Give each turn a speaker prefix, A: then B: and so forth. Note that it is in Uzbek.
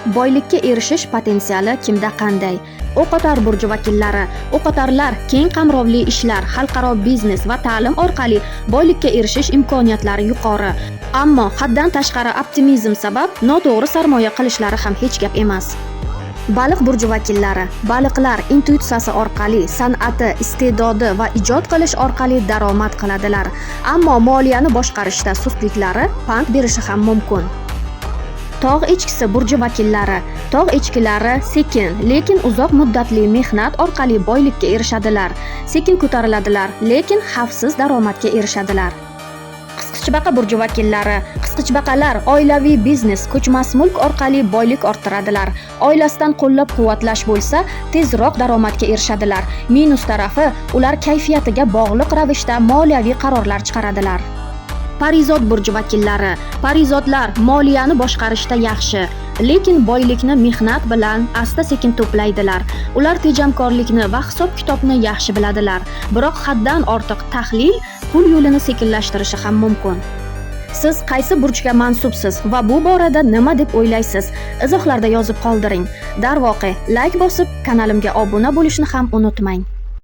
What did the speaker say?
A: Boylikka erishish potensiali kimda qanday? O'qotar burji vakillari, o'qotarlar keng qamrovli ishlar, xalqaro biznes va ta'lim orqali boylikka erishish imkoniyatlari yuqori. Ammo haddan tashqari optimizm sabab noto'g'ri sarmoya qilishlari ham hech gap emas. Baliq burji vakillari, baliqlar intuitsiyasi orqali, san'ati, iste'dodi va ijod qilish orqali daromad qiladilar. Ammo moliyani boshqarishda sustliklari pand berishi ham mumkin. Tog' echkisi burji vakillari, tog' echkilari sekin, lekin uzoq muddatli mehnat orqali boylikka erishadilar. Sekin ko'tariladilar, lekin xavfsiz daromadga erishadilar. Qisqichbaqa burji vakillari, qisqichbaqalar oilaviy biznes, ko'chmas mulk orqali boylik orttiradilar. Oilasidan qo'llab-quvvatlash bo'lsa, tezroq daromadga erishadilar. Minus tarafi, ular kayfiyatiga bog'liq ravishda moliyaviy qarorlar chiqaradilar. Parizod burji vakillari, parizodlar moliyani boshqarishda yaxshi, lekin boylikni mehnat bilan asta-sekin to'playdilar. Ular tejamkorlikni va hisob-kitobni yaxshi biladilar, biroq haddan ortiq tahlil pul yo'lini sekinlashtirishi ham mumkin. Siz qaysi burjga mansubsiz va bu borada nima deb o'ylaysiz? Izohlarda yozib qoldiring. Darvoqe, like bosib, kanalimga obuna bo'lishni ham unutmang.